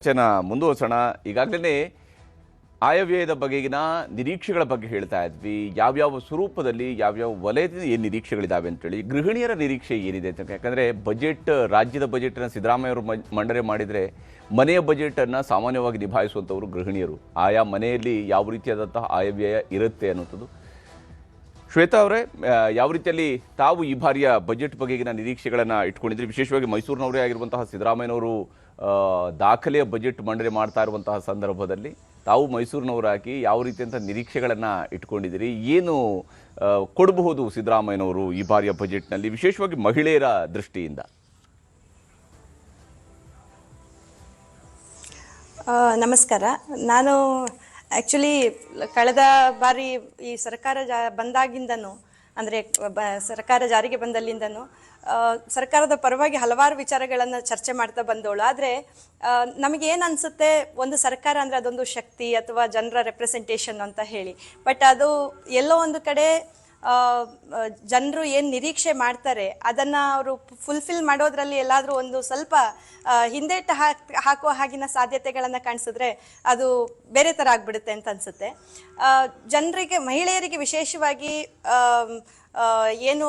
ಚರ್ಚೆನ ಮುಂದುವರಿಸೋಣ. ಈಗಾಗಲೇ ಆಯವ್ಯಯದ ಬಗೆಗಿನ ನಿರೀಕ್ಷೆಗಳ ಬಗ್ಗೆ ಹೇಳ್ತಾ ಇದ್ವಿ. ಯಾವ್ಯಾವ ಸ್ವರೂಪದಲ್ಲಿ ಯಾವ್ಯಾವ ವಲಯದಿಂದ ಏನು ನಿರೀಕ್ಷೆಗಳಿದ್ದಾವೆ ಅಂತೇಳಿ. ಗೃಹಿಣಿಯರ ನಿರೀಕ್ಷೆ ಏನಿದೆ ಅಂತ, ಯಾಕಂದರೆ ಬಜೆಟ್, ರಾಜ್ಯದ ಬಜೆಟನ್ನು ಸಿದ್ದರಾಮಯ್ಯ ಅವರು ಮಂಡನೆ ಮಾಡಿದರೆ ಮನೆಯ ಬಜೆಟನ್ನು ಸಾಮಾನ್ಯವಾಗಿ ನಿಭಾಯಿಸುವಂಥವರು ಗೃಹಿಣಿಯರು. ಆಯಾ ಮನೆಯಲ್ಲಿ ಯಾವ ರೀತಿಯಾದಂತಹ ಆಯವ್ಯಯ ಇರುತ್ತೆ ಅನ್ನೋಂಥದ್ದು. ಶ್ವೇತಾ ಅವರೇ, ಯಾವ ರೀತಿಯಲ್ಲಿ ತಾವು ಈ ಬಾರಿಯ ಬಜೆಟ್ ಬಗೆಗಿನ ನಿರೀಕ್ಷೆಗಳನ್ನು ಇಟ್ಕೊಂಡಿದ್ರಿ? ವಿಶೇಷವಾಗಿ ಮೈಸೂರಿನವರೇ ಆಗಿರುವಂತಹ ಸಿದ್ದರಾಮಯ್ಯನವರು ದಾಖಲೆಯ ಬಜೆಟ್ ಮಂಡನೆ ಮಾಡ್ತಾ ಇರುವಂತಹ ಸಂದರ್ಭದಲ್ಲಿ ತಾವು ಮೈಸೂರಿನವರಾಗಿ ಯಾವ ರೀತಿಯಂಥ ನಿರೀಕ್ಷೆಗಳನ್ನು ಇಟ್ಕೊಂಡಿದ್ದೀರಿ? ಏನು ಕೊಡಬಹುದು ಸಿದ್ದರಾಮಯ್ಯನವರು ಈ ಬಾರಿಯ ಬಜೆಟ್ನಲ್ಲಿ, ವಿಶೇಷವಾಗಿ ಮಹಿಳೆಯರ ದೃಷ್ಟಿಯಿಂದ? ನಮಸ್ಕಾರ. ನಾನು ಆ್ಯಕ್ಚುಲಿ ಕಳೆದ ಬಾರಿ ಈ ಸರ್ಕಾರ ಬಂದಾಗಿಂದನೂ, ಅಂದರೆ ಸರ್ಕಾರ ಜಾರಿಗೆ ಬಂದಲ್ಲಿಂದನೂ ಸರ್ಕಾರದ ಪರವಾಗಿ ಹಲವಾರು ವಿಚಾರಗಳನ್ನು ಚರ್ಚೆ ಮಾಡ್ತಾ ಬಂದೋಳು. ಆದರೆ ನಮಗೇನು ಅನಿಸುತ್ತೆ, ಒಂದು ಸರ್ಕಾರ ಅಂದರೆ ಅದೊಂದು ಶಕ್ತಿ ಅಥವಾ ಜನರ ರೆಪ್ರೆಸೆಂಟೇಷನ್ ಅಂತ ಹೇಳಿ. ಬಟ್ ಅದು ಎಲ್ಲೋ ಒಂದು ಕಡೆ ಜನರು ಏನು ನಿರೀಕ್ಷೆ ಮಾಡ್ತಾರೆ ಅದನ್ನು ಅವರು ಫುಲ್ಫಿಲ್ ಮಾಡೋದ್ರಲ್ಲಿ ಎಲ್ಲಾದರೂ ಒಂದು ಸ್ವಲ್ಪ ಹಿಂದೇಟು ಹಾಕುವ ಹಾಗಿನ ಸಾಧ್ಯತೆಗಳನ್ನು ಕಾಣಿಸಿದ್ರೆ ಅದು ಬೇರೆ ಥರ ಆಗಿಬಿಡುತ್ತೆ ಅಂತ ಅನಿಸುತ್ತೆ. ಜನರಿಗೆ, ಮಹಿಳೆಯರಿಗೆ ವಿಶೇಷವಾಗಿ ಏನು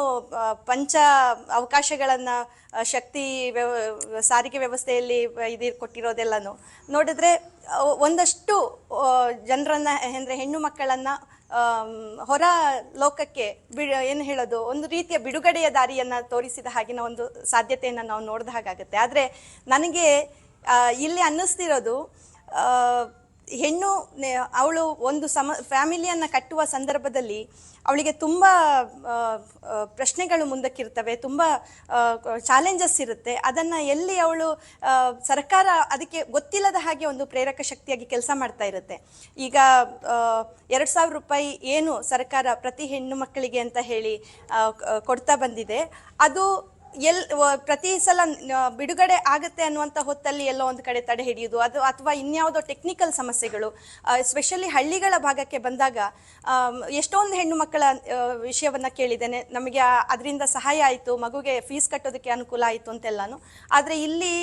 ಪಂಚ ಅವಕಾಶಗಳನ್ನು ಶಕ್ತಿ ಸಾರಿಗೆ ವ್ಯವಸ್ಥೆಯಲ್ಲಿ ಇದು ಕೊಟ್ಟಿರೋದೆಲ್ಲನೂ ನೋಡಿದ್ರೆ ಒಂದಷ್ಟು ಜನರನ್ನು, ಅಂದರೆ ಹೆಣ್ಣು ಮಕ್ಕಳನ್ನು ಹೊರ ಲೋಕಕ್ಕೆ ಏನು ಹೇಳೋದು, ಒಂದು ರೀತಿಯ ಬಿಡುಗಡೆಯ ದಾರಿಯನ್ನು ತೋರಿಸಿದ ಹಾಗಿನ ಒಂದು ಸಾಧ್ಯತೆಯನ್ನು ನಾವು ನೋಡಿದ ಹಾಗಾಗುತ್ತೆ. ಆದರೆ ನನಗೆ ಇಲ್ಲಿ ಅನ್ನಿಸ್ತಿರೋದು, ಹೆಣ್ಣು ಅವಳು ಒಂದು ಫ್ಯಾಮಿಲಿಯನ್ನು ಕಟ್ಟುವ ಸಂದರ್ಭದಲ್ಲಿ ಅವಳಿಗೆ ತುಂಬ ಪ್ರಶ್ನೆಗಳು ಮುಂದಕ್ಕಿರ್ತವೆ, ತುಂಬ ಚಾಲೆಂಜಸ್ ಇರುತ್ತೆ. ಅದನ್ನು ಎಲ್ಲಿ ಅವಳು ಸರ್ಕಾರ ಅದಕ್ಕೆ ಗೊತ್ತಿಲ್ಲದ ಹಾಗೆ ಒಂದು ಪ್ರೇರಕ ಶಕ್ತಿಯಾಗಿ ಕೆಲಸ ಮಾಡ್ತಾ ಇರುತ್ತೆ. ಈಗ 2,000 ರೂಪಾಯಿ ಏನು ಸರ್ಕಾರ ಪ್ರತಿ ಹೆಣ್ಣು ಮಕ್ಕಳಿಗೆ ಅಂತ ಹೇಳಿ ಕೊಡ್ತಾ ಬಂದಿದೆ, ಅದು ಪ್ರತಿ ಸಲ ಬಿಡುಗಡೆ ಆಗುತ್ತೆ ಅನ್ನುವಂಥ ಹೊತ್ತಲ್ಲಿ ಎಲ್ಲೋ ಒಂದು ಕಡೆ ತಡೆ ಹಿಡಿಯೋದು, ಅದು ಅಥವಾ ಇನ್ಯಾವುದೋ ಟೆಕ್ನಿಕಲ್ ಸಮಸ್ಯೆಗಳು, ಎಸ್ಪೆಷಲಿ ಹಳ್ಳಿಗಳ ಭಾಗಕ್ಕೆ ಬಂದಾಗ ಎಷ್ಟೊಂದು ಹೆಣ್ಣು ಮಕ್ಕಳ ವಿಷಯವನ್ನು ಕೇಳಿದ್ದೇನೆ. ನಮಗೆ ಅದರಿಂದ ಸಹಾಯ ಆಯಿತು, ಮಗುಗೆ ಫೀಸ್ ಕಟ್ಟೋದಕ್ಕೆ ಅನುಕೂಲ ಆಯಿತು ಅಂತೆಲ್ಲಾನು. ಆದರೆ ಇಲ್ಲಿ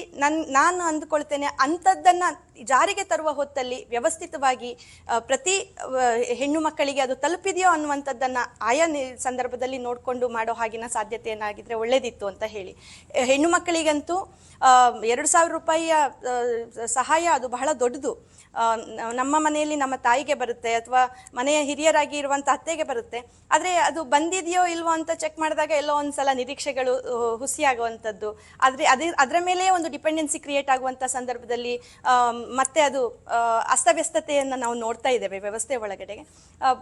ನಾನು ಅಂದುಕೊಳ್ತೇನೆ, ಅಂಥದ್ದನ್ನು ಜಾರಿಗೆ ತರುವ ಹೊತ್ತಲ್ಲಿ ವ್ಯವಸ್ಥಿತವಾಗಿ ಪ್ರತಿ ಹೆಣ್ಣು ಮಕ್ಕಳಿಗೆ ಅದು ತಲುಪಿದೆಯೋ ಅನ್ನುವಂಥದ್ದನ್ನು ಆಯಾ ಸಂದರ್ಭದಲ್ಲಿ ನೋಡಿಕೊಂಡು ಮಾಡೋ ಹಾಗಿನ ಸಾಧ್ಯತೆ ಏನಾಗಿದ್ರೆ ಒಳ್ಳೆಯದಿತ್ತು ಅಂತ ಹೇಳಿ. ಹೆಣ್ಣು ಮಕ್ಕಳಿಗಂತೂ 2,000 ರೂಪಾಯಿಯ ಸಹಾಯ ಅದು ಬಹಳ ದೊಡ್ಡದು. ನಮ್ಮ ಮನೆಯಲ್ಲಿ ನಮ್ಮ ತಾಯಿಗೆ ಬರುತ್ತೆ ಅಥವಾ ಮನೆಯ ಹಿರಿಯರಾಗಿ ಇರುವಂಥ ಅತ್ತೆಗೆ ಬರುತ್ತೆ. ಆದರೆ ಅದು ಬಂದಿದೆಯೋ ಇಲ್ವೋ ಅಂತ ಚೆಕ್ ಮಾಡಿದಾಗ ಎಲ್ಲೋ ಒಂದು ಸಲ ನಿರೀಕ್ಷೆಗಳು ಹುಸಿಯಾಗುವಂಥದ್ದು. ಆದರೆ ಅದರ ಮೇಲೆ ಒಂದು ಡಿಪೆಂಡೆನ್ಸಿ ಕ್ರಿಯೇಟ್ ಆಗುವಂಥ ಸಂದರ್ಭದಲ್ಲಿ ಮತ್ತೆ ಅದು ಅಸ್ತವ್ಯಸ್ತತೆಯನ್ನು ನಾವು ನೋಡ್ತಾ ಇದ್ದೇವೆ ವ್ಯವಸ್ಥೆ ಒಳಗಡೆಗೆ.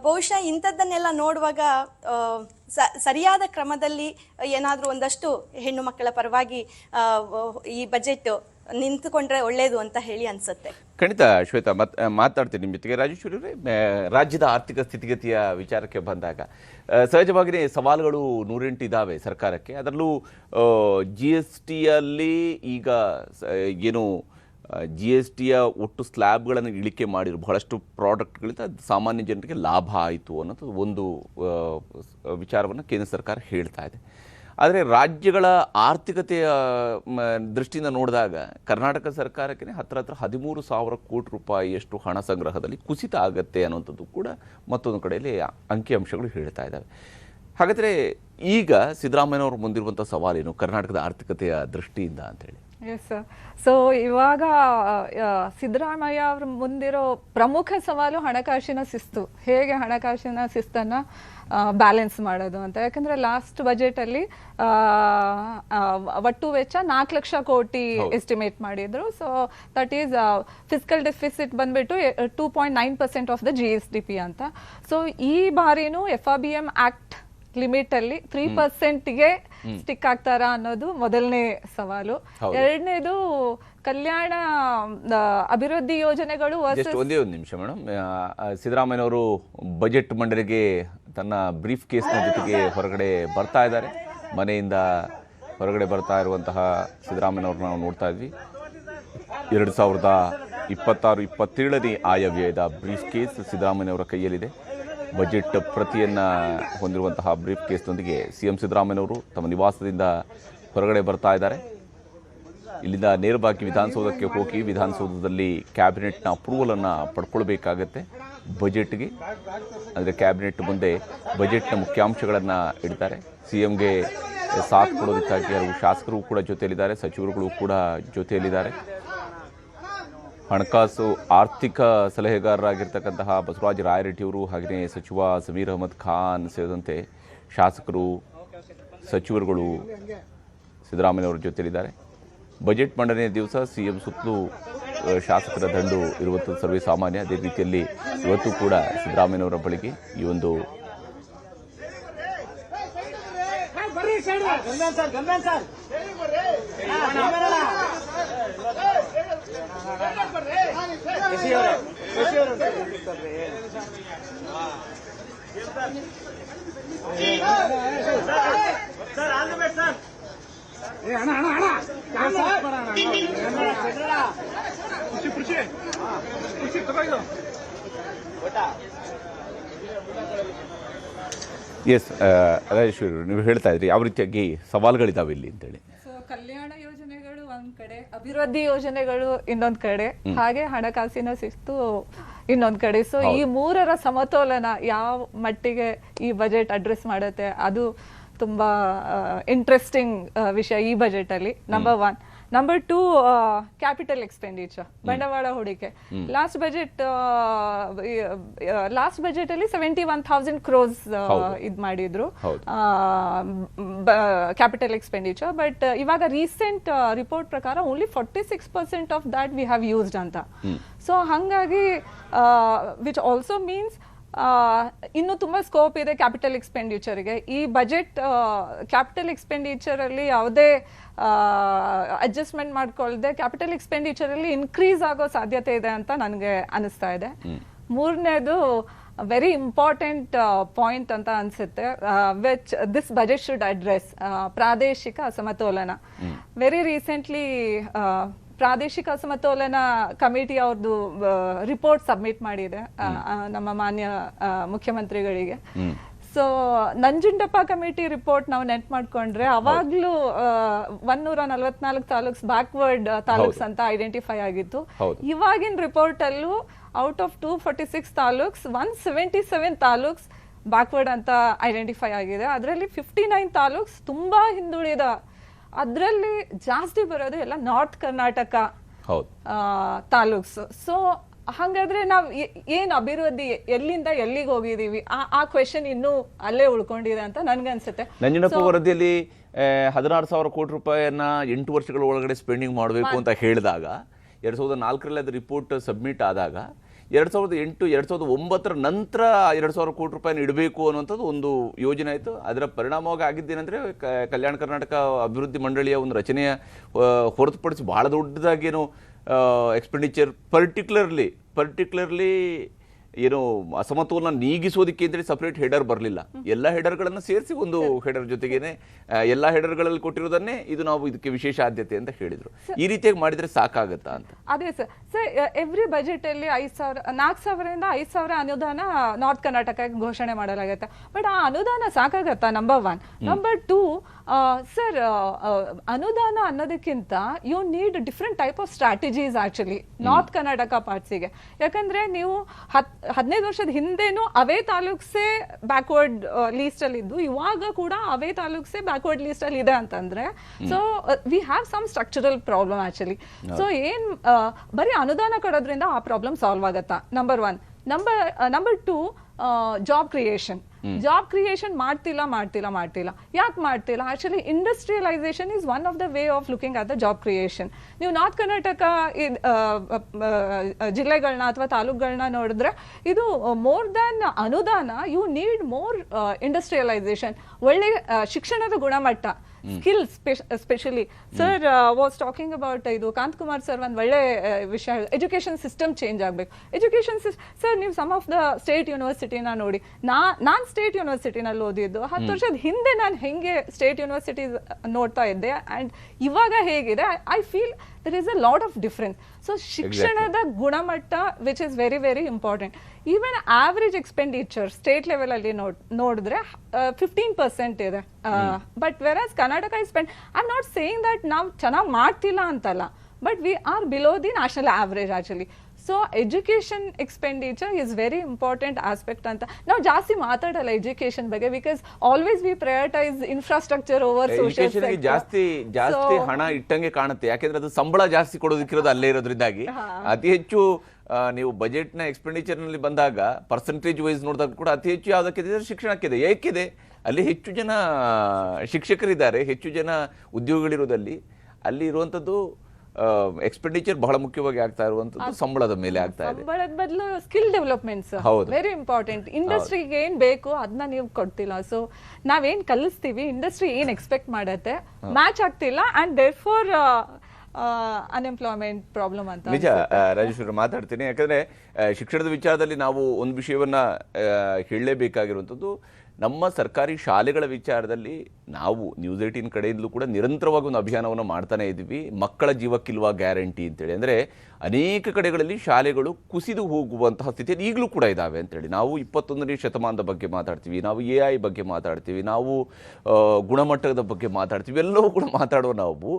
ಬಹುಶಃ ಇಂಥದ್ದನ್ನೆಲ್ಲ ನೋಡುವಾಗ ಸರಿಯಾದ ಕ್ರಮದಲ್ಲಿ ಏನಾದರೂ ಒಂದಷ್ಟು ಹೆಣ್ಣು ಮಕ್ಕಳ ಪರವಾಗಿ ಈ ಬಜೆಟ್ ನಿಂತುಕೊಂಡ್ರೆ ಒಳ್ಳೆಯದು ಅಂತ ಹೇಳಿ ಅನ್ಸುತ್ತೆ. ಖಂಡಿತ ಶ್ವೇತಾ, ಮಾತಾಡ್ತೀನಿ ನಿಮ್ಮ ಜೊತೆಗೆ. ರಾಜೇಶ್ವರಿ ಅವರೇ, ರಾಜ್ಯದ ಆರ್ಥಿಕ ಸ್ಥಿತಿಗತಿಯ ವಿಚಾರಕ್ಕೆ ಬಂದಾಗ ಸಹಜವಾಗಿಯೇ ಸವಾಲುಗಳು 108 ಇದ್ದಾವೆ ಸರ್ಕಾರಕ್ಕೆ. ಅದರಲ್ಲೂ GSTಯಲ್ಲಿ ಈಗ ಏನು GSTಯ ಒಟ್ಟು ಸ್ಲ್ಯಾಬ್ಗಳನ್ನು ಇಳಿಕೆ ಮಾಡಿರೋ ಬಹಳಷ್ಟು ಪ್ರಾಡಕ್ಟ್ಗಳಿಂದ ಸಾಮಾನ್ಯ ಜನರಿಗೆ ಲಾಭ ಆಯಿತು ಅನ್ನೋದು ಒಂದು ವಿಚಾರವನ್ನು ಕೇಂದ್ರ ಸರ್ಕಾರ ಹೇಳ್ತಾ ಇದೆ. ಆದರೆ ರಾಜ್ಯಗಳ ಆರ್ಥಿಕತೆಯ ದೃಷ್ಟಿಯಿಂದ ನೋಡಿದಾಗ ಕರ್ನಾಟಕ ಸರ್ಕಾರಕ್ಕೆ ಹತ್ರ 13,000 ಕೋಟಿ ರೂಪಾಯಿಯಷ್ಟು ಹಣ ಸಂಗ್ರಹದಲ್ಲಿ ಕುಸಿತ ಆಗತ್ತೆ ಅನ್ನೋಂಥದ್ದು ಕೂಡ ಮತ್ತೊಂದು ಕಡೆಯಲ್ಲಿ ಅಂಕಿಅಂಶಗಳು ಹೇಳ್ತಾ ಇದ್ದಾವೆ. ಹಾಗಾದರೆ ಈಗ ಸಿದ್ದರಾಮಯ್ಯನವರು ಮುಂದಿರುವಂಥ ಸವಾಲೇನು ಕರ್ನಾಟಕದ ಆರ್ಥಿಕತೆಯ ದೃಷ್ಟಿಯಿಂದ ಅಂತೇಳಿ? ಎಸ್, ಸೊ ಇವಾಗ ಸಿದ್ದರಾಮಯ್ಯ ಅವ್ರ ಮುಂದಿರೋ ಪ್ರಮುಖ ಸವಾಲು ಹಣಕಾಸಿನ ಶಿಸ್ತು. ಹೇಗೆ ಹಣಕಾಸಿನ ಶಿಸ್ತನ್ನು ಬ್ಯಾಲೆನ್ಸ್ ಮಾಡೋದು ಅಂತ. ಯಾಕಂದರೆ ಲಾಸ್ಟ್ ಬಜೆಟಲ್ಲಿ ಒಟ್ಟು ವೆಚ್ಚ 4 ಲಕ್ಷ ಕೋಟಿ ಎಸ್ಟಿಮೇಟ್ ಮಾಡಿದ್ರು. So that is fiscal deficit ಬಂದ್ಬಿಟ್ಟು 2.9% ಆಫ್ ದ GSDP ಅಂತ. ಸೊ ಈ ಬಾರಿನೂ FRBM ಆಕ್ಟ್ ಲಿಮಿಟಲ್ಲಿ 3%ಗೆ ಸ್ಟಿಕ್ ಆಗ್ತಾರಾ ಅನ್ನೋದು ಮೊದಲನೇ ಸವಾಲು. ಎರಡನೇದು ಕಲ್ಯಾಣ ಅಭಿವೃದ್ಧಿ ಯೋಜನೆಗಳು. ಒಂದೇ ಒಂದು ನಿಮಿಷ ಮೇಡಮ್, ಸಿದ್ದರಾಮಯ್ಯನವರು ಬಜೆಟ್ ಮಂಡನೆಗೆ ತನ್ನ ಬ್ರೀಫ್ ಕೇಸ್ನ ಜೊತೆಗೆ ಹೊರಗಡೆ ಬರ್ತಾ ಇದ್ದಾರೆ. ಮನೆಯಿಂದ ಹೊರಗಡೆ ಬರ್ತಾ ಇರುವಂತಹ ಸಿದ್ದರಾಮಯ್ಯನವ್ರನ್ನ ನಾವು ನೋಡ್ತಾ ಇದ್ವಿ. 2026-27ನೇ ಆಯವ್ಯಯದ ಬ್ರೀಫ್ ಕೇಸ್ ಸಿದ್ದರಾಮಯ್ಯನವರ ಕೈಯಲ್ಲಿದೆ. ಬಜೆಟ್ ಪ್ರತಿಯನ್ನು ಹೊಂದಿರುವಂತಹ ಬ್ರೀಫ್ ಕೇಸ್ನೊಂದಿಗೆ CM ಸಿದ್ದರಾಮಯ್ಯನವರು ತಮ್ಮ ನಿವಾಸದಿಂದ ಹೊರಗಡೆ ಬರ್ತಾ ಇದ್ದಾರೆ. ಇಲ್ಲಿಂದ ನೇರವಾಗಿ ವಿಧಾನಸೌಧಕ್ಕೆ ಹೋಗಿ ವಿಧಾನಸೌಧದಲ್ಲಿ ಕ್ಯಾಬಿನೆಟ್ನ ಅಪ್ರೂವಲನ್ನು ಪಡ್ಕೊಳ್ಬೇಕಾಗತ್ತೆ ಬಜೆಟ್ಗೆ. ಅಂದರೆ ಕ್ಯಾಬಿನೆಟ್ ಮುಂದೆ ಬಜೆಟ್ನ ಮುಖ್ಯಾಂಶಗಳನ್ನು ಇಡ್ತಾರೆ. CMಗೆ ಸಾಥ್ ಕೊಡೋದಕ್ಕಾಗಿ ಹಲವು ಶಾಸಕರು ಕೂಡ ಜೊತೆಯಲ್ಲಿದ್ದಾರೆ, ಸಚಿವರುಗಳು ಕೂಡ ಜೊತೆಯಲ್ಲಿದ್ದಾರೆ. ಹಣಕಾಸು ಆರ್ಥಿಕ ಸಲಹೆಗಾರರಾಗಿರ್ತಕ್ಕಂತಹ ಬಸವರಾಜ ರಾಯರೆಡ್ಡಿಯವರು, ಹಾಗೆಯೇ ಸಚಿವ ಸಮೀರ್ ಅಹಮದ್ ಖಾನ್ ಸೇರಿದಂತೆ ಶಾಸಕರು, ಸಚಿವರುಗಳು ಸಿದ್ದರಾಮಯ್ಯನವರ ಜೊತೆಯಲ್ಲಿದ್ದಾರೆ. ಬಜೆಟ್ ಮಂಡನೆಯ ದಿವಸ CM ಸುತ್ತಲೂ ಶಾಸಕರ ದಂಡು ಇರುವಂಥದ್ದು ಸರ್ವೇ ಸಾಮಾನ್ಯ. ಅದೇ ರೀತಿಯಲ್ಲಿ ಇವತ್ತು ಕೂಡ ಸಿದ್ದರಾಮಯ್ಯನವರ ಬಳಿಗೆ ಈ ಒಂದು ರಾಜೇಶ್ವರಿ, ನೀವು ಹೇಳ್ತಾ ಇದ್ರಿ ಯಾವ ರೀತಿಯಾಗಿ ಸವಾಲುಗಳಿದಾವೆ ಇಲ್ಲಿ ಅಂತೇಳಿ. ಸೊ ಕಲ್ಯಾಣ ಯೋಜನೆಗಳು ಒಂದ್ ಕಡೆ, ಅಭಿವೃದ್ಧಿ ಯೋಜನೆಗಳು ಇನ್ನೊಂದ್ ಕಡೆ, ಹಾಗೆ ಹಣಕಾಸಿನ ಶಿಸ್ತು ಇನ್ನೊಂದ್ ಕಡೆ. ಸೊ ಈ ಮೂರರ ಸಮತೋಲನ ಯಾವ ಮಟ್ಟಿಗೆ ಈ ಬಜೆಟ್ ಅಡ್ರೆಸ್ ಮಾಡುತ್ತೆ, ಅದು ತುಂಬಾ ಇಂಟ್ರೆಸ್ಟಿಂಗ್ ವಿಷಯ ಈ ಬಜೆಟ್ ಅಲ್ಲಿ. ನಂಬರ್ 1. ನಂಬರ್ 2, ಕ್ಯಾಪಿಟಲ್ ಎಕ್ಸ್ಪೆಂಡಿಚರ್, ಬಂಡವಾಳ ಹೂಡಿಕೆ. ಲಾಸ್ಟ್ ಬಜೆಟ್ ಅಲ್ಲಿ 71,000 crores ಇದ್ ಮಾಡಿದ್ರು ಕ್ಯಾಪಿಟಲ್ ಎಕ್ಸ್ಪೆಂಡಿಚರ್. ಬಟ್ ಇವಾಗ ರೀಸೆಂಟ್ ರಿಪೋರ್ಟ್ ಪ್ರಕಾರ only 46% of that we have used ಅಂತ. ಸೊ ಹಂಗಾಗಿ ವಿಚ್ ಆಲ್ಸೋ ಮೀನ್ಸ್ ಇನ್ನು ತುಂಬಾ ಸ್ಕೋಪ್ ಇದೆ ಕ್ಯಾಪಿಟಲ್ ಎಕ್ಸ್ಪೆಂಡಿಚರ್ಗೆ. ಈ ಬಜೆಟ್ ಕ್ಯಾಪಿಟಲ್ ಎಕ್ಸ್ಪೆಂಡಿಚರ್ ಅಲ್ಲಿ ಯಾವುದೇ ಅಡ್ಜಸ್ಟ್ಮೆಂಟ್ ಮಾಡ್ಕೊಳ್ದೆ ಕ್ಯಾಪಿಟಲ್ ಎಕ್ಸ್ಪೆಂಡಿಚರ್ ಅಲ್ಲಿ ಇನ್ಕ್ರೀಸ್ ಆಗೋ ಸಾಧ್ಯತೆ ಇದೆ ಅಂತ ನನಗೆ ಅನಿಸ್ತಾ ಇದೆ. ಮೂರನೇದು ವೆರಿ ಇಂಪಾರ್ಟೆಂಟ್ ಪಾಯಿಂಟ್ ಅಂತ ಅನ್ಸುತ್ತೆ, which this budget should address, ಪ್ರಾದೇಶಿಕ ಅಸಮತೋಲನ. ವೆರಿ ರೀಸೆಂಟ್ಲಿ ಪ್ರಾದೇಶಿಕ ಅಸಮತೋಲನ ಕಮಿಟಿ ಅವ್ರದ್ದು ರಿಪೋರ್ಟ್ ಸಬ್ಮಿಟ್ ಮಾಡಿದೆ ನಮ್ಮ ಮಾನ್ಯ ಮುಖ್ಯಮಂತ್ರಿಗಳಿಗೆ. ಸೊ ನಂಜುಂಡಪ್ಪ ಕಮಿಟಿ ರಿಪೋರ್ಟ್ ನಾವು ನೆಟ್ ಮಾಡ್ಕೊಂಡ್ರೆ ಅವಾಗ್ಲೂ 144 ತಾಲೂಕ್ಸ್ ಬ್ಯಾಕ್ವರ್ಡ್ ತಾಲೂಕ್ಸ್ ಅಂತ ಐಡೆಂಟಿಫೈ ಆಗಿತ್ತು. ಇವಾಗಿನ ರಿಪೋರ್ಟ್ ಅಲ್ಲೂ out of 246 taluks 177 taluks backward ಅಂತ ಐಡೆಂಟಿಫೈ ಆಗಿದೆ. ಅದರಲ್ಲಿ 59 ತಾಲೂಕ್ಸ್ ತುಂಬಾ ಹಿಂದುಳಿದ, ಅದರಲ್ಲಿ ಜಾಸ್ತಿ ಬರೋದು ಎಲ್ಲ ನಾರ್ತ್ ಕರ್ನಾಟಕ ತಾಲೂಕ್ಸ್. ಸೊ ಹಾಗಾದ್ರೆ ನಾವು ಏನ್ ಅಭಿವೃದ್ಧಿ ಎಲ್ಲಿಂದ ಎಲ್ಲಿಗೆ ಹೋಗಿದೀವಿ, ಆ ಕ್ವೆಶನ್ ಇನ್ನೂ ಅಲ್ಲೇ ಉಳ್ಕೊಂಡಿದೆ ಅಂತ ನನ್ಗನ್ಸುತ್ತೆ. ನಂಜನಪ್ಪ ವರದಿಯಲ್ಲಿ 16,000 ಕೋಟಿ ರೂಪಾಯಿಯನ್ನ 8 ವರ್ಷಗಳ ಒಳಗಡೆ ಸ್ಪೆಂಡಿಂಗ್ ಮಾಡಬೇಕು ಅಂತ ಹೇಳಿದಾಗ 2004ರಲ್ಲಿ ಅದು ರಿಪೋರ್ಟ್ ಸಬ್ಮಿಟ್ ಆದಾಗ 2008, 2009 ನಂತರ 2,000 ಕೋಟಿ ರೂಪಾಯಿನ ಇಡಬೇಕು ಅನ್ನುವಂಥದ್ದು ಒಂದು ಯೋಜನೆ ಆಯಿತು. ಅದರ ಪರಿಣಾಮವಾಗಿ ಆಗಿದ್ದೇನೆಂದರೆ ಕಲ್ಯಾಣ ಕರ್ನಾಟಕ ಅಭಿವೃದ್ಧಿ ಮಂಡಳಿಯ ಒಂದು ರಚನೆಯ ಹೊರತುಪಡಿಸಿ ಬಹಳ ದೊಡ್ಡದಾಗೇನು ಎಕ್ಸ್ಪೆಂಡಿಚರ್ ಪರ್ಟಿಕ್ಯುಲರ್ಲಿ ಏನು ಅಸಮತೋಲನ ನೀಗಿಸೋದಕ್ಕೆ ಅಂತೇಳಿ ಸಪರೇಟ್ ಹೆಡರ್ ಬರಲಿಲ್ಲ. ಎಲ್ಲ ಹೆಡರ್ಗಳನ್ನು ಸೇರಿಸಿ ಒಂದು ಹೆಡರ್ ಜೊತೆಗೇನೆ ಎಲ್ಲ ಹೆಡರ್ಗಳಲ್ಲಿ ಕೊಟ್ಟಿರೋದನ್ನೇ ಇದು ನಾವು ಇದಕ್ಕೆ ವಿಶೇಷ ಆದ್ಯತೆ ಅಂತ ಹೇಳಿದ್ರು. ಈ ರೀತಿಯಾಗಿ ಮಾಡಿದ್ರೆ ಸಾಕಾಗತ್ತಾ ಅಂತ? ಅದೇ ಸರ್ ಎವ್ರಿ ಬಜೆಟ್ ಅಲ್ಲಿ 4,000ರಿಂದ 5,000 ಅನುದಾನ ನಾರ್ತ್ ಕರ್ನಾಟಕಕ್ಕೆ ಘೋಷಣೆ ಮಾಡಲಾಗುತ್ತೆ. ಬಟ್ ಆ ಅನುದಾನ ಸಾಕಾಗತ್ತಾ? ನಂಬರ್ 1. ನಂಬರ್ 2, ಸರ್ ಅನುದಾನ ಅನ್ನೋದಕ್ಕಿಂತ you need different type of strategies actually north Karnataka ಪಾರ್ಟ್ಸಿಗೆ. ಯಾಕಂದ್ರೆ ನೀವು 15 ವರ್ಷದ ಹಿಂದೆನೂ ಅವೇ ತಾಲೂಕ್ಸೇ ಬ್ಯಾಕ್ವರ್ಡ್ ಲೀಸ್ಟ್ ಅಲ್ಲಿ ಇದ್ದು, ಇವಾಗ ಕೂಡ ಅವೇ ತಾಲೂಕ್ಸೇ ಬ್ಯಾಕ್ವರ್ಡ್ ಲೀಸ್ಟ್ ಅಲ್ಲಿ ಇದೆ ಅಂತಂದ್ರೆ so we have some structural problem actually. So ಏನ್ ಬರೀ ಅನುದಾನ ಕೊಡೋದ್ರಿಂದ ಆ ಪ್ರಾಬ್ಲಮ್ ಸಾಲ್ವ್ ಆಗತ್ತಾ? ನಂಬರ್ 1. ನಂಬರ್ 2, ಜಾಬ್ ಕ್ರಿಯೇಷನ್ ಮಾಡ್ತಿಲ್ಲ. ಯಾಕೆ ಮಾಡ್ತಿಲ್ಲ? Actually industrialisation is one of the way of looking at the job creation. ನೀವು ನಾರ್ತ್ ಕರ್ನಾಟಕ ಜಿಲ್ಲೆಗಳನ್ನ ಅಥವಾ ತಾಲೂಕುಗಳನ್ನ ನೋಡಿದ್ರೆ ಇದು ಮೋರ್ ದ್ಯಾನ್ ಅನುದಾನ, ಯು ನೀಡ್ ಮೋರ್ ಇಂಡಸ್ಟ್ರಿಯಲೈಸೇಷನ್. ಒಳ್ಳೆ ಶಿಕ್ಷಣದ ಗುಣಮಟ್ಟ, skills specially. Sir was talking about ಇದು ಕಾಂತ್ ಕುಮಾರ್ ಸರ್ ಒಂದು ಒಳ್ಳೆ ವಿಷಯ, ಎಜುಕೇಶನ್ ಸಿಸ್ಟಮ್ ಚೇಂಜ್ ಆಗಬೇಕು. ಸರ್ ನೀವು ಸಮ್ ಆಫ್ ದ ಸ್ಟೇಟ್ ಯೂನಿವರ್ಸಿಟಿನ ನೋಡಿ, ನಾನು ಸ್ಟೇಟ್ ಯೂನಿವರ್ಸಿಟಿನಲ್ಲಿ ಓದಿದ್ದು. 10 ವರ್ಷದ ಹಿಂದೆ ನಾನು ಹೆಂಗೆ ಸ್ಟೇಟ್ ಯೂನಿವರ್ಸಿಟೀಸ್ ನೋಡ್ತಾ ಇದ್ದೆ ಆ್ಯಂಡ್ ಇವಾಗ ಹೇಗಿದೆ, I feel there is a lot of difference. So ಶಿಕ್ಷಣದ ಗುಣಮಟ್ಟ which is very very important. Even average expenditure state ಲೆವೆಲಲ್ಲಿ ನೋಡಿದ್ರೆ 15% ಇದೆ. But versus Karnataka is spend, I am not saying that ನಾವು ಚೆನ್ನಾಗಿ ಮಾಡ್ತಿಲ್ಲ ಅಂತಲ್ಲ, but we are below the national average actually. So education expenditure is very important aspect ಅಂತ ನಾವು ಜಾಸ್ತಿ ಮಾತಾಡಲ್ಲ ಎಜುಕೇಶನ್ ಬಗ್ಗೆ, because always we prioritise infrastructure over social ಎಜುಕೇಶನ್ಗೆ ಜಾಸ್ತಿ ಹಣ ಇಟ್ಟಂಗೆ ಕಾಣುತ್ತೆ. ಯಾಕೆಂದ್ರೆ ಅದು ಸಂಬಳ ಜಾಸ್ತಿ ಕೊಡೋದಕ್ಕಿರೋದು ಅಲ್ಲೇ ಇರೋದ್ರಿಂದಾಗಿ ಅತಿ ಹೆಚ್ಚು ನೀವು ಬಜೆಟ್ನ ಎಕ್ಸ್ಪೆಂಡಿಚರ್ನಲ್ಲಿ ಬಂದಾಗ ಪರ್ಸೆಂಟೇಜ್ ವೈಸ್ ನೋಡಿದಾಗ ಕೂಡ ಅತಿ ಹೆಚ್ಚು ಯಾವುದಕ್ಕಿದೆ, ಶಿಕ್ಷಣಕ್ಕಿದೆ. ಏಕಿದೆ? ಅಲ್ಲಿ ಹೆಚ್ಚು ಜನ ಶಿಕ್ಷಕರಿದ್ದಾರೆ, ಹೆಚ್ಚು ಜನ ಉದ್ಯೋಗಿಗಳಿರೋದಲ್ಲಿ ಅಲ್ಲಿ ಇರುವಂಥದ್ದು ಎಕ್ಸ್ಪೆಂಡಿಚರ್ ಬಹಳ ಮುಖ್ಯವಾಗಿ ಆಗ್ತಾ ಇರುವಂಥದ್ದು ಸಂಬಳದ ಮೇಲೆ ಆಗ್ತಾ ಇದೆ. ಸಂಬಳದ ಬದಲು ಸ್ಕಿಲ್ ಡೆವಲಪ್ಮೆಂಟ್ಸ್ ವೆರಿ ಇಂಪಾರ್ಟೆಂಟ್. ಇಂಡಸ್ಟ್ರಿಗೆ ಏನ್ ಬೇಕು ಅದನ್ನ ನೀವು ಕೊಡ್ತಿಲ್ಲ. ಸೊ ನಾವೇನ್ ಕಲಿಸ್ತೀವಿ, ಇಂಡಸ್ಟ್ರಿ ಏನ್ ಎಕ್ಸ್ಪೆಕ್ಟ್ ಮಾಡತ್ತೆ, ಮ್ಯಾಚ್ ಆಗ್ತಿಲ್ಲ and there for unemployment problem ಅಂತ. ನಿಜ ರಾಜೇಶ್ವರ, ಮಾತಾಡ್ತೀನಿ. ಯಾಕಂದ್ರೆ ಶಿಕ್ಷಣದ ವಿಚಾರದಲ್ಲಿ ನಾವು ಒಂದು ವಿಷಯವನ್ನ ಹೇಳಲೇಬೇಕಾಗಿರುವಂಥದ್ದು, ನಮ್ಮ ಸರ್ಕಾರಿ ಶಾಲೆಗಳ ವಿಚಾರದಲ್ಲಿ ನಾವು ನ್ಯೂಸ್ 18 ಕಡೆಯಿಂದಲೂ ಕೂಡ ನಿರಂತರವಾಗಿ ಒಂದು ಅಭಿಯಾನವನ್ನು ಮಾಡ್ತಾನೆ ಇದ್ವಿ. ಮಕ್ಕಳ ಜೀವಕ್ಕಿಲ್ವಾ ಗ್ಯಾರಂಟಿ ಅಂತೇಳಿ. ಅಂದರೆ ಅನೇಕ ಕಡೆಗಳಲ್ಲಿ ಶಾಲೆಗಳು ಕುಸಿದು ಹೋಗುವಂತಹ ಸ್ಥಿತಿಯಲ್ಲಿ ಈಗಲೂ ಕೂಡ ಇದ್ದಾವೆ ಅಂತೇಳಿ. ನಾವು 21ನೇ ಶತಮಾನದ ಬಗ್ಗೆ ಮಾತಾಡ್ತೀವಿ, ನಾವು AI ಬಗ್ಗೆ ಮಾತಾಡ್ತೀವಿ, ನಾವು ಗುಣಮಟ್ಟದ ಬಗ್ಗೆ ಮಾತಾಡ್ತೀವಿ, ಎಲ್ಲವೂ ಕೂಡ ಮಾತಾಡುವ ನಾವು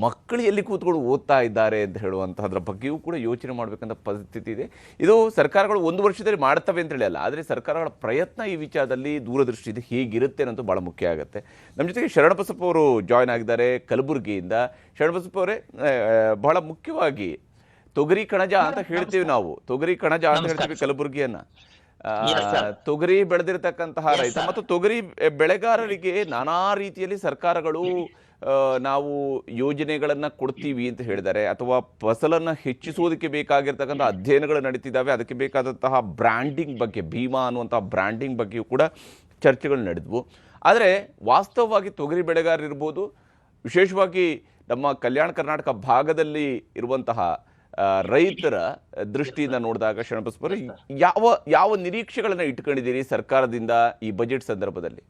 ಮಕ್ಕಳು ಎಲ್ಲಿ ಕೂತ್ಕೊಂಡು ಓದ್ತಾ ಇದ್ದಾರೆ ಅಂತ ಹೇಳುವಂಥದ್ರ ಬಗ್ಗೆಯೂ ಕೂಡ ಯೋಚನೆ ಮಾಡಬೇಕಂತ ಪರಿಸ್ಥಿತಿ ಇದೆ. ಇದು ಸರ್ಕಾರಗಳು ಒಂದು ವರ್ಷದಲ್ಲಿ ಮಾಡ್ತವೆ ಅಂತೇಳಿ ಅಲ್ಲ, ಆದರೆ ಸರ್ಕಾರಗಳ ಪ್ರಯತ್ನ ಈ ವಿಚಾರದಲ್ಲಿ ದೂರದೃಷ್ಟಿ ಇದೆ, ಹೇಗಿರುತ್ತೆ ಅನ್ನೋದು ಭಾಳ ಮುಖ್ಯ ಆಗುತ್ತೆ. ನಮ್ಮ ಜೊತೆಗೆ ಶರಣಬಸಪ್ಪ ಅವರು ಜಾಯ್ನ್ ಆಗಿದ್ದಾರೆ ಕಲಬುರಗಿಯಿಂದ. ಶರಣಬಸಪ್ಪ ಅವರೇ, ಬಹಳ ಮುಖ್ಯವಾಗಿ ತೊಗರಿ ಕಣಜ ಅಂತ ಹೇಳ್ತೀವಿ ನಾವು, ತೊಗರಿ ಕಣಜ ಅಂತ ಹೇಳ್ತೀವಿ ಕಲಬುರಗಿಯನ್ನ. ತೊಗರಿ ಬೆಳೆದಿರತಕ್ಕಂತಹ ರೈತ ಮತ್ತು ತೊಗರಿ ಬೆಳೆಗಾರರಿಗೆ ನಾನಾ ರೀತಿಯಲ್ಲಿ ಸರ್ಕಾರಗಳು ನಾವು ಯೋಜನೆಗಳನ್ನು ಕೊಡ್ತೀವಿ ಅಂತ ಹೇಳಿದ್ದಾರೆ, ಅಥವಾ ಫಸಲನ್ನು ಹೆಚ್ಚಿಸುವುದಕ್ಕೆ ಬೇಕಾಗಿರ್ತಕ್ಕಂಥ ಅಧ್ಯಯನಗಳು ನಡೀತಿದ್ದಾವೆ. ಅದಕ್ಕೆ ಬೇಕಾದಂತಹ ಬ್ರ್ಯಾಂಡಿಂಗ್ ಬಗ್ಗೆ, ಭೀಮಾ ಅನ್ನುವಂತಹ ಬ್ರ್ಯಾಂಡಿಂಗ್ ಬಗ್ಗೆಯೂ ಕೂಡ ಚರ್ಚೆಗಳು ನಡೆದವು. ಆದರೆ ವಾಸ್ತವವಾಗಿ ತೊಗರಿ ಬೆಳೆಗಾರರಿರ್ಬೋದು, ವಿಶೇಷವಾಗಿ ನಮ್ಮ ಕಲ್ಯಾಣ ಕರ್ನಾಟಕ ಭಾಗದಲ್ಲಿ ಇರುವಂತಹ ರೈತರ ದೃಷ್ಟಿಯಿಂದ ನೋಡಿದಾಗ ಶರಣಬಸಪ್ಪರು ಯಾವ ನಿರೀಕ್ಷೆಗಳನ್ನು ಇಟ್ಕೊಂಡಿದ್ದೀರಿ ಸರ್ಕಾರದಿಂದ ಈ ಬಜೆಟ್ ಸಂದರ್ಭದಲ್ಲಿ?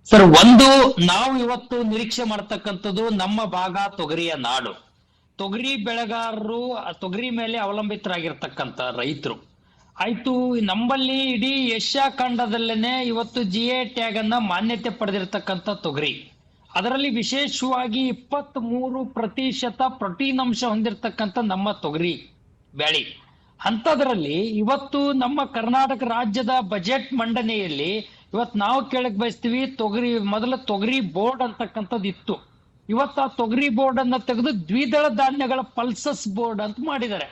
ಸರ್, ಒಂದು ನಾವು ಇವತ್ತು ನಿರೀಕ್ಷೆ ಮಾಡತಕ್ಕಂಥದ್ದು, ನಮ್ಮ ಭಾಗ ತೊಗರಿಯ ನಾಡು, ತೊಗರಿ ಬೆಳೆಗಾರರು, ತೊಗರಿ ಮೇಲೆ ಅವಲಂಬಿತರಾಗಿರ್ತಕ್ಕಂಥ ರೈತರು ಆಯ್ತು. ನಮ್ಮಲ್ಲಿ ಇಡೀ ಏಷ್ಯಾ ಖಂಡದಲ್ಲೇನೆ ಇವತ್ತು GI ಟ್ಯಾಗ್ ಅನ್ನ ಮಾನ್ಯತೆ ಪಡೆದಿರ್ತಕ್ಕಂಥ ತೊಗರಿ, ಅದರಲ್ಲಿ ವಿಶೇಷವಾಗಿ 23% ಪ್ರೋಟೀನ್ ಅಂಶ ಹೊಂದಿರತಕ್ಕಂಥ ನಮ್ಮ ತೊಗರಿ ಬೆಳೆ. ಅಂತದ್ರಲ್ಲಿ ಇವತ್ತು ನಮ್ಮ ಕರ್ನಾಟಕ ರಾಜ್ಯದ ಬಜೆಟ್ ಮಂಡನೆಯಲ್ಲಿ ಇವತ್ತು ನಾವು ಕೇಳಕ್ ಬಯಸ್ತೀವಿ, ಮೊದಲ ತೊಗರಿ ಬೋರ್ಡ್ ಅಂತಕ್ಕಂಥದ್ದು ಇತ್ತು. ಇವತ್ತು ಆ ತೊಗರಿ ಬೋರ್ಡ್ ಅನ್ನ ತೆಗೆದು ದ್ವಿದಳ ಧಾನ್ಯಗಳ ಪಲ್ಸಸ್ ಬೋರ್ಡ್ ಅಂತ ಮಾಡಿದ್ದಾರೆ.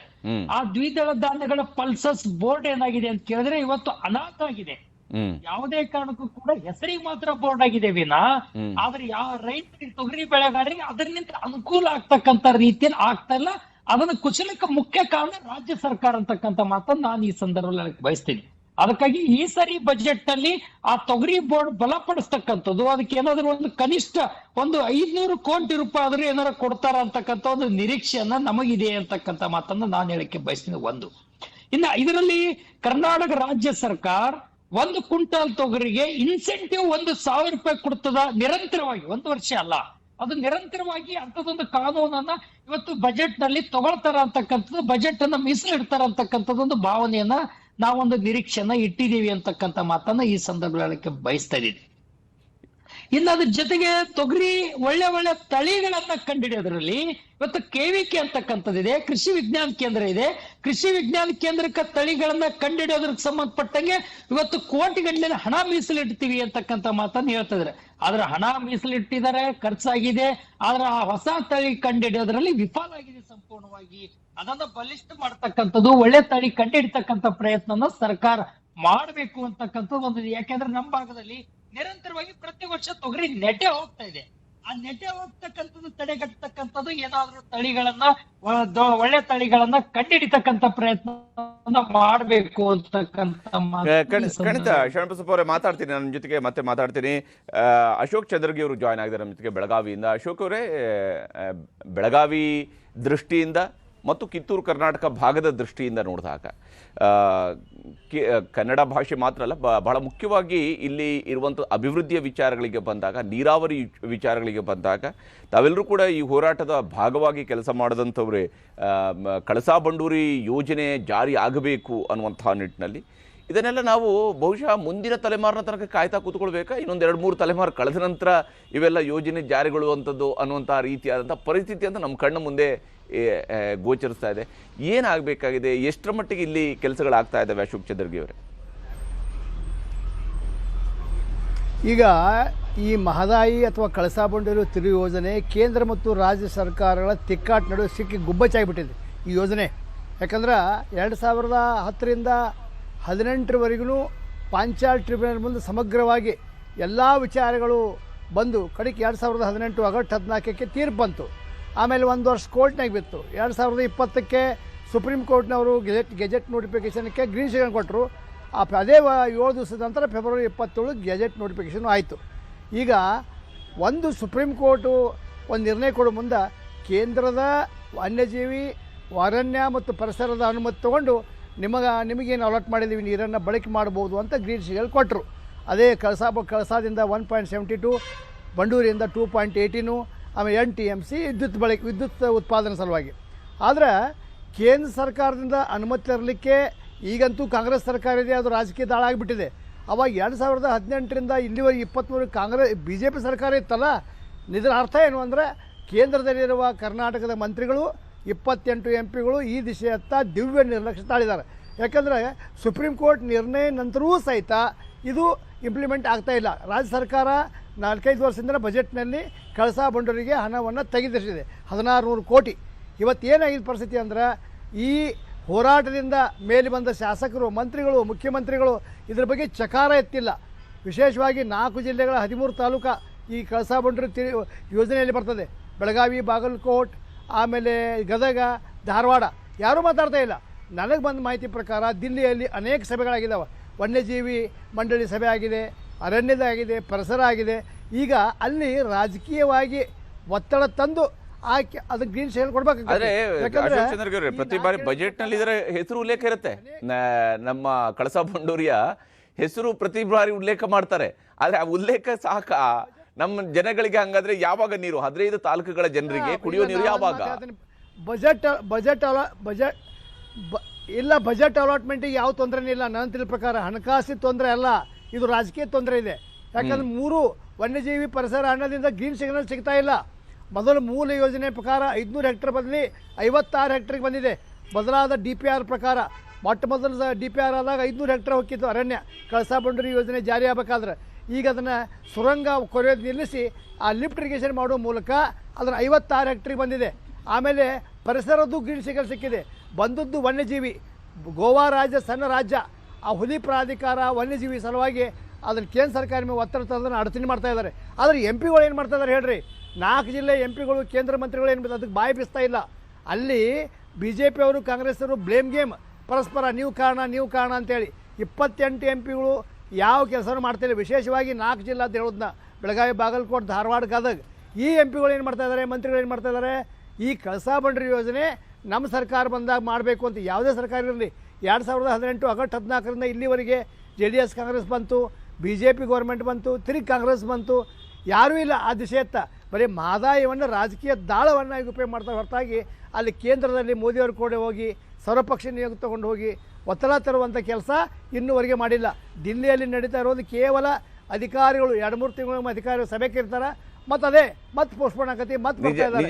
ಆ ದ್ವಿದಳ ಧಾನ್ಯಗಳ ಪಲ್ಸಸ್ ಬೋರ್ಡ್ ಏನಾಗಿದೆ ಅಂತ ಕೇಳಿದ್ರೆ ಇವತ್ತು ಅನಾಥ ಆಗಿದೆ. ಯಾವುದೇ ಕಾರಣಕ್ಕೂ ಕೂಡ ಹೆಸರಿಗೆ ಮಾತ್ರ ಬೋರ್ಡ್ ಆಗಿದೆ ವಿನಾ, ಆದ್ರೆ ಯಾವ ರೈತರಿಗೆ, ತೊಗರಿ ಬೆಳೆಗಾರರಿಗೆ ಅದರಿಂದ ಅನುಕೂಲ ಆಗ್ತಕ್ಕಂಥ ರೀತಿಯಲ್ಲಿ ಆಗ್ತಾ ಇಲ್ಲ. ಅದನ್ನ ಕುಶಲಕ್ಕೆ ಮುಖ್ಯ ಕಾರಣ ರಾಜ್ಯ ಸರ್ಕಾರ ಅಂತಕ್ಕಂಥ ಮಾತನ್ನು ನಾನು ಈ ಸಂದರ್ಭದಲ್ಲಿ ಬಯಸ್ತೀನಿ. ಅದಕ್ಕಾಗಿ ಈ ಸರಿ ಬಜೆಟ್ ನಲ್ಲಿ ಆ ತೊಗರಿ ಬೋರ್ಡ್ ಬಲಪಡಿಸ್ತಕ್ಕಂಥದ್ದು, ಅದಕ್ಕೆ ಏನಾದ್ರು ಒಂದು ಕನಿಷ್ಠ ಒಂದು 500 ಕೋಟಿ ರೂಪಾಯಿ ಆದ್ರೂ ಏನಾರ ಕೊಡ್ತಾರ ಅಂತಕ್ಕಂಥ ಒಂದು ನಿರೀಕ್ಷೆಯನ್ನ ನಮಗಿದೆ ಅಂತಕ್ಕಂಥ ಮಾತನ್ನ ನಾನು ಹೇಳಕ್ಕೆ ಬಯಸ್ತೀನಿ. ಒಂದು ಇನ್ನ ಇದರಲ್ಲಿ ಕರ್ನಾಟಕ ರಾಜ್ಯ ಸರ್ಕಾರ 1 ಕ್ವಿಂಟಾಲ್ ತೊಗರಿಗೆ ಇನ್ಸೆಂಟಿವ್ 1,000 ರೂಪಾಯಿ ಕೊಡ್ತದ ನಿರಂತರವಾಗಿ, 1 ವರ್ಷ ಅಲ್ಲ, ಅದು ನಿರಂತರವಾಗಿ ಅಂತದೊಂದು ಕಾನೂನನ್ನ ಇವತ್ತು ಬಜೆಟ್ ನಲ್ಲಿ ತಗೊಳ್ತಾರ ಅಂತಕ್ಕಂಥದ್ದು, ಬಜೆಟ್ ಅನ್ನ ಮೀಸಲಿಡ್ತಾರ ಅಂತಕ್ಕಂಥದ್ದೊಂದು ಭಾವನೆಯನ್ನ ನಾವೊಂದು ನಿರೀಕ್ಷೆಯನ್ನ ಇಟ್ಟಿದ್ದೀವಿ ಅಂತಕ್ಕಂಥ ಮಾತನ್ನ ಈ ಸಂದರ್ಭಕ್ಕೆ ಬಯಸ್ತಾ ಇದ್ದೀನಿ. ಇನ್ನು ಅದ್ರ ಜೊತೆಗೆ ತೊಗರಿ ಒಳ್ಳೆ ತಳಿಗಳನ್ನ ಕಂಡುಹಿಡಿಯೋದ್ರಲ್ಲಿ ಇವತ್ತು KVK ಅಂತಕ್ಕಂಥದ್ದಿದೆ, ಕೃಷಿ ವಿಜ್ಞಾನ ಕೇಂದ್ರ ಇದೆ. ಕೃಷಿ ವಿಜ್ಞಾನ ಕೇಂದ್ರಕ್ಕೆ ತಳಿಗಳನ್ನ ಕಂಡುಹಿಡಿಯೋದಕ್ಕೆ ಸಂಬಂಧಪಟ್ಟಂಗೆ ಇವತ್ತು ಕೋಟಿಗಟ್ಟಲೆ ಹಣ ಮೀಸಲಿಡ್ತೀವಿ ಅಂತಕ್ಕಂಥ ಮಾತನ್ನ ಹೇಳ್ತಾ ಇದ್ದಾರೆ. ಆದ್ರೆ ಹಣ ಮೀಸಲಿಟ್ಟಿದ್ದಾರೆ, ಖರ್ಚಾಗಿದೆ, ಆದ್ರೆ ಆ ಹೊಸ ತಳಿ ಕಂಡುಹಿಡಿಯೋದ್ರಲ್ಲಿ ವಿಫಲ ಆಗಿದೆ ಸಂಪೂರ್ಣವಾಗಿ. ಅದನ್ನ ಬಲಿಷ್ಠ ಮಾಡ್ತಕ್ಕಂಥದ್ದು, ಒಳ್ಳೆ ತಳಿ ಕಂಡುಹಿಡಿತಕ್ಕಂಥ ಪ್ರಯತ್ನನ ಸರ್ಕಾರ ಮಾಡಬೇಕು ಅಂತಕ್ಕಂಥದ್ದು ಒಂದು. ಯಾಕೆಂದ್ರೆ ನಮ್ಮ ಭಾಗದಲ್ಲಿ ನಿರಂತರವಾಗಿ ಪ್ರತಿ ವರ್ಷ ತೊಗರಿ ನೆಟೆ ಹೋಗ್ತಾ ಇದೆ. ಆ ನೆಟೆ ಹೋಗ್ತಕ್ಕಂಥದ್ದು ತಡೆಗಟ್ಟತಕ್ಕಂಥದ್ದು ಏನಾದ್ರೂ ತಳಿಗಳನ್ನ, ಒಳ್ಳೆ ತಳಿಗಳನ್ನ ಕಂಡುಹಿಡಿತಕ್ಕಂಥ ಪ್ರಯತ್ನ ಮಾಡಬೇಕು ಅಂತಕ್ಕಂಥ. ಖಂಡಿತ ಶರಣಬಸಪ್ಪ ಅವರೇ, ಮಾತಾಡ್ತೀನಿ, ನನ್ನ ಜೊತೆಗೆ ಮತ್ತೆ ಮಾತಾಡ್ತೀನಿ. ಅಶೋಕ್ ಚಂದ್ರಗಿ ಅವರು ಜಾಯ್ನ್ ಆಗಿದ್ದಾರೆ ನಮ್ಮ ಜೊತೆಗೆ ಬೆಳಗಾವಿಯಿಂದ. ಅಶೋಕ್ ಅವರೇ, ಬೆಳಗಾವಿ ದೃಷ್ಟಿಯಿಂದ ಮತ್ತು ಕಿತ್ತೂರು ಕರ್ನಾಟಕ ಭಾಗದ ದೃಷ್ಟಿಯಿಂದ ನೋಡಿದಾಗ ಕನ್ನಡ ಭಾಷೆ ಮಾತ್ರ ಅಲ್ಲ, ಬಹಳ ಮುಖ್ಯವಾಗಿ ಇಲ್ಲಿ ಇರುವಂಥ ಅಭಿವೃದ್ಧಿಯ ವಿಚಾರಗಳಿಗೆ ಬಂದಾಗ, ನೀರಾವರಿ ವಿಚಾರಗಳಿಗೆ ಬಂದಾಗ ತಾವೆಲ್ಲರೂ ಕೂಡ ಈ ಹೋರಾಟದ ಭಾಗವಾಗಿ ಕೆಲಸ ಮಾಡಿದಂಥವ್ರೆ. ಕಳಸಾ ಬಂಡೂರಿ ಯೋಜನೆ ಜಾರಿ ಆಗಬೇಕು ಅನ್ನುವಂಥ ನಿಟ್ಟಿನಲ್ಲಿ ಇದನ್ನೆಲ್ಲ ನಾವು ಬಹುಶಃ ಮುಂದಿನ ತಲೆಮಾರಿನ ತನಕ ಕಾಯ್ತಾ ಕೂತ್ಕೊಳ್ಬೇಕಾ, ಇನ್ನೊಂದು 2-3 ತಲೆಮಾರು ಕಳೆದ ನಂತರ ಇವೆಲ್ಲ ಯೋಜನೆ ಜಾರಿಗೊಳ್ಳುವಂಥದ್ದು ಅನ್ನುವಂಥ ರೀತಿಯಾದಂಥ ಪರಿಸ್ಥಿತಿ ಅಂತ ನಮ್ಮ ಕಣ್ಣ ಮುಂದೆ ಗೋಚರಿಸ್ತಾ ಇದೆ. ಏನಾಗಬೇಕಾಗಿದೆ, ಎಷ್ಟರ ಮಟ್ಟಿಗೆ ಇಲ್ಲಿ ಕೆಲಸಗಳಾಗ್ತಾ ಇದ್ದಾವೆ ಅಶೋಕ್ ಚಂದ್ರಗಿ ಅವರೇ? ಈಗ ಈ ಮಹದಾಯಿ ಅಥವಾ ಕಳಸಾ ಬಂಡೂರಿ ತಿರು ಯೋಜನೆ ಕೇಂದ್ರ ಮತ್ತು ರಾಜ್ಯ ಸರ್ಕಾರಗಳ ತಿಕ್ಕಾಟ ನಡುವೆ ಸಿಕ್ಕಿ ಗುಬ್ಬಚ್ಚಾಗಿಬಿಟ್ಟಿದೆ ಈ ಯೋಜನೆ. ಯಾಕಂದ್ರೆ 2010ರಿಂದ 2018ರವರೆಗೂ ಪಾಂಚಾಲ್ ಟ್ರಿಬ್ಯುನಲ್ ಮುಂದೆ ಸಮಗ್ರವಾಗಿ ಎಲ್ಲ ವಿಚಾರಗಳು ಬಂದು ಕಡೆಗೆ 2018 ಆಗಸ್ಟ್ 14ಕ್ಕೆ ತೀರ್ಪು ಬಂತು. ಆಮೇಲೆ 1 ವರ್ಷ ಕೋರ್ಟ್ನಾಗ ಬಿತ್ತು. 2020ಕ್ಕೆ ಸುಪ್ರೀಂ ಕೋರ್ಟ್ನವರು ಗೆಜೆಟ್ ನೋಟಿಫಿಕೇಷನ್ಗೆ ಗ್ರೀನ್ ಸಿಗ್ನಲ್ ಕೊಟ್ಟರು. ಅದೇ 7 ದಿವಸದ ನಂತರ ಫೆಬ್ರವರಿ 27 ಗೆಜೆಟ್ ನೋಟಿಫಿಕೇಷನ್ ಆಯಿತು. ಈಗ ಒಂದು ಸುಪ್ರೀಂ ಕೋರ್ಟು ಒಂದು ನಿರ್ಣಯ ಕೊಡೋ ಮುಂದೆ ಕೇಂದ್ರದ ವನ್ಯಜೀವಿ ಅರಣ್ಯ ಮತ್ತು ಪರಿಸರದ ಅನುಮತಿ ತೊಗೊಂಡು ನಿಮಗೇನು ಅಲಾಟ್ ಮಾಡಿದ್ದೀವಿ ನೀರನ್ನು ಬಳಕೆ ಮಾಡ್ಬೋದು ಅಂತ ಗ್ರೀನ್ ಸಿಗ್ನಲ್ ಕೊಟ್ಟರು. ಅದೇ ಕಳಸಾದಿಂದ 1.72, ಬಂಡೂರಿಯಿಂದ 2.18, ಆಮೇಲೆ NTMC ವಿದ್ಯುತ್ ಉತ್ಪಾದನೆ ಸಲುವಾಗಿ. ಆದರೆ ಕೇಂದ್ರ ಸರ್ಕಾರದಿಂದ ಅನುಮತಿ ತರಲಿಕ್ಕೆ ಈಗಂತೂ ಕಾಂಗ್ರೆಸ್ ಸರ್ಕಾರ ಇದೆ, ಅದು ರಾಜಕೀಯ ದಾಳ ಆಗಿಬಿಟ್ಟಿದೆ. ಅವಾಗ 2018ರಿಂದ ಇಲ್ಲಿವರೆಗೆ 23 BJP ಸರ್ಕಾರ ಇತ್ತಲ್ಲ, ಇದರ ಅರ್ಥ ಏನು ಅಂದರೆ ಕೇಂದ್ರದಲ್ಲಿರುವ ಕರ್ನಾಟಕದ ಮಂತ್ರಿಗಳು 28 MP ಗಳು ಈ ದಿಶೆಯತ್ತ ದಿವ್ಯ ನಿರ್ಲಕ್ಷ್ಯ ತಾಳಿದ್ದಾರೆ. ಯಾಕಂದರೆ ಸುಪ್ರೀಂ ಕೋರ್ಟ್ ನಿರ್ಣಯ ನಂತರವೂ ಸಹಿತ ಇದು ಇಂಪ್ಲಿಮೆಂಟ್ ಆಗ್ತಾಯಿಲ್ಲ. ರಾಜ್ಯ ಸರ್ಕಾರ 4-5 ವರ್ಷದಿಂದ ಬಜೆಟ್ನಲ್ಲಿ ಕಳಸಾ ಬಂಡೂರಿಗೆ ಹಣವನ್ನು ತೆಗೆದಿರಿಸಿದೆ, 1600 ಕೋಟಿ. ಇವತ್ತೇನಾಗಿದ್ದ ಪರಿಸ್ಥಿತಿ ಅಂದ್ರೆ ಈ ಹೋರಾಟದಿಂದ ಮೇಲೆ ಬಂದ ಶಾಸಕರು, ಮಂತ್ರಿಗಳು, ಮುಖ್ಯಮಂತ್ರಿಗಳು ಇದ್ರ ಬಗ್ಗೆ ಚಕಾರ ಎತ್ತಿಲ್ಲ. ವಿಶೇಷವಾಗಿ 4 ಜಿಲ್ಲೆಗಳ 13 ತಾಲೂಕು ಈ ಕಳಸಾ ಬಂಡೂರಿ ಯೋಜನೆಯಲ್ಲಿ ಬರ್ತದೆ. ಬೆಳಗಾವಿ, ಬಾಗಲಕೋಟ್, ಆಮೇಲೆ ಗದಗ, ಧಾರವಾಡ. ಯಾರೂ ಮಾತಾಡ್ತಾ ಇಲ್ಲ. ನನಗೆ ಬಂದ ಮಾಹಿತಿ ಪ್ರಕಾರ ದಿಲ್ಲಿಯಲ್ಲಿ ಅನೇಕ ಸಭೆಗಳಾಗಿದ್ದಾವೆ. ವನ್ಯಜೀವಿ ಮಂಡಳಿ ಸಭೆ ಆಗಿದೆ, ಅರಣ್ಯದ ಆಗಿದೆ, ಪರಿಸರ ಆಗಿದೆ. ಈಗ ಅಲ್ಲಿ ರಾಜಕೀಯವಾಗಿ ಒತ್ತಡ ತಂದು ಅದಕ್ಕೆ ಗ್ರೀನ್ ಸಿಗ್ನಲ್ ಕೊಡ್ಬೇಕು. ಅಶೋಕ್ ಚಂದ್ರಗಿ ಅವರೇ, ಪ್ರತಿ ಬಾರಿ ಬಜೆಟ್ ನಲ್ಲಿ ಇದರ ಹೆಸರು ಉಲ್ಲೇಖ ಇರುತ್ತೆ. ನಮ್ಮ ಕಳಸಾ ಬಂಡೂರಿಯ ಹೆಸರು ಪ್ರತಿ ಬಾರಿ ಉಲ್ಲೇಖ ಮಾಡ್ತಾರೆ. ಆದ್ರೆ ಆ ಉಲ್ಲೇಖ ಸಾಕ ನಮ್ಮ ಜನಗಳಿಗೆ? ಹಂಗಾದ್ರೆ ಯಾವಾಗ ನೀರು 15 ತಾಲೂಕುಗಳ ಜನರಿಗೆ ಕುಡಿಯೋ ನೀರು ಯಾವಾಗ? ಬಜೆಟ್ ಅಲಾಟ್ಮೆಂಟಿಗೆ ಯಾವ ತೊಂದರೆನೇ ಇಲ್ಲ. ನನ್ನ ತಿಳಿ ಪ್ರಕಾರ ಹಣಕಾಸಿನ ತೊಂದರೆ ಅಲ್ಲ, ಇದು ರಾಜಕೀಯ ತೊಂದರೆ ಇದೆ. ಯಾಕಂದ್ರೆ 3 ವನ್ಯಜೀವಿ ಪರಿಸರ ಹಣ್ಣದಿಂದ ಗ್ರೀನ್ ಸಿಗ್ನಲ್ ಸಿಗ್ತಾ ಇಲ್ಲ. ಮೊದಲು ಮೂಲ ಯೋಜನೆ ಪ್ರಕಾರ 500 ಹೆಕ್ಟೇರ್ ಬದಲಿ 56 ಹೆಕ್ಟೇರ್ಗೆ ಬಂದಿದೆ. ಬದಲಾದ DPR ಪ್ರಕಾರ ಮೊಟ್ಟ ಮೊದಲ DPR ಆದಾಗ 500 ಹೆಕ್ಟೇರ್ ಹೋಗಿತ್ತು ಅರಣ್ಯ. ಕಳಸಾ ಬಂಡೂರಿ ಯೋಜನೆ ಜಾರಿ ಆಗಬೇಕಾದ್ರೆ ಈಗ ಅದನ್ನು ಸುರಂಗ ಕೊರೆಯೋದು ನಿಲ್ಲಿಸಿ ಆ ಲಿಫ್ಟ್ ಇರಿಗೇಷನ್ ಮಾಡೋ ಮೂಲಕ ಅದನ್ನು 56 ಹೆಕ್ಟೇರ್ಗೆ ಬಂದಿದೆ. ಆಮೇಲೆ ಪರಿಸರದ್ದು ಗ್ರೀನ್ ಸಿಗ್ನಲ್ ಸಿಕ್ಕಿದೆ. ಬಂದದ್ದು ವನ್ಯಜೀವಿ. ಗೋವಾ ರಾಜ್ಯ ಸಣ್ಣ ರಾಜ್ಯ, ಆ ಹುಲಿ ಪ್ರಾಧಿಕಾರ ವನ್ಯಜೀವಿ ಸಲುವಾಗಿ ಅದನ್ನು ಕೇಂದ್ರ ಸರ್ಕಾರ ಮೇಲೆ ಒತ್ತಡ ತಂದನ್ನು ಅಡಚಣೆ ಮಾಡ್ತಾ ಇದ್ದಾರೆ. ಆದರೆ MP ಗಳು ಏನು ಮಾಡ್ತಾ ಇದ್ದಾರೆ ಹೇಳ್ರಿ? 4 ಜಿಲ್ಲೆ MP ಗಳು, ಕೇಂದ್ರ ಮಂತ್ರಿಗಳು ಏನು ಅದಕ್ಕೆ ಬಾಯಿ ಬಿಸ್ತಾ ಇಲ್ಲ. ಅಲ್ಲಿ BJP ಅವರು, ಕಾಂಗ್ರೆಸ್ ಅವರು ಬ್ಲೇಮ್ ಗೇಮ್, ಪರಸ್ಪರ ನೀವು ಕಾರಣ ಅಂತೇಳಿ 28 MP ಗಳು ಯಾವ ಕೆಲಸನೂ ಮಾಡ್ತಿಲ್ಲ. ವಿಶೇಷವಾಗಿ 4 ಜಿಲ್ಲೆ ಅಂತ ಹೇಳೋದನ್ನ ಬೆಳಗಾವಿ, ಬಾಗಲಕೋಟೆ, ಧಾರವಾಡ, ಗದಗ ಈ MP ಗಳು ಏನು ಮಾಡ್ತಾ ಇದ್ದಾರೆ, ಮಂತ್ರಿಗಳು ಏನು ಮಾಡ್ತಾ ಇದ್ದಾರೆ? ಈ ಕಳಸಾ ಬಂಡೂರಿ ಯೋಜನೆ ನಮ್ಮ ಸರ್ಕಾರ ಬಂದಾಗ ಮಾಡಬೇಕು ಅಂತ ಯಾವುದೇ ಸರ್ಕಾರ ಇರಲಿ. 2018 ಆಗಸ್ಟ್ 14ರಿಂದ ಇಲ್ಲಿವರೆಗೆ JDS ಕಾಂಗ್ರೆಸ್ ಬಂತು, BJP ಗೌರ್ಮೆಂಟ್ ಬಂತು, ತಿರುಗಿ ಕಾಂಗ್ರೆಸ್ ಬಂತು, ಯಾರೂ ಇಲ್ಲ ಆ ದಿಶೆಯತ್ತ. ಬರೀ ಮಹದಾಯಿಯನ್ನು ರಾಜಕೀಯ ದಾಳವನ್ನು ಉಪಯೋಗ ಮಾಡ್ತಾ ಹೊರತಾಗಿ ಅಲ್ಲಿ ಕೇಂದ್ರದಲ್ಲಿ ಮೋದಿಯವರು ಕೂಡ ಹೋಗಿ ಸರ್ವಪಕ್ಷ ನಿಯೋಗ ತಗೊಂಡು ಹೋಗಿ ಒತ್ತಡ ತರುವಂಥ ಕೆಲಸ ಇನ್ನೂವರೆಗೆ ಮಾಡಿಲ್ಲ. ದಿಲ್ಲಿಯಲ್ಲಿ ನಡೀತಾ ಇರೋದು ಕೇವಲ ಅಧಿಕಾರಿಗಳು 2-3 ತಿಂಗಳ ಅಧಿಕಾರಿಗಳು ಸಭೆಗೆ ಇರ್ತಾರೆ, ಮತ್ತು ಅದೇ ಮತ್ತೆ ಪೋಸ್ಟ್ಪೋನ್ ಆಗತ್ತೆ, ಮತ್ತೆ ಬರ್ತಾ ಇದ್ದಾರೆ.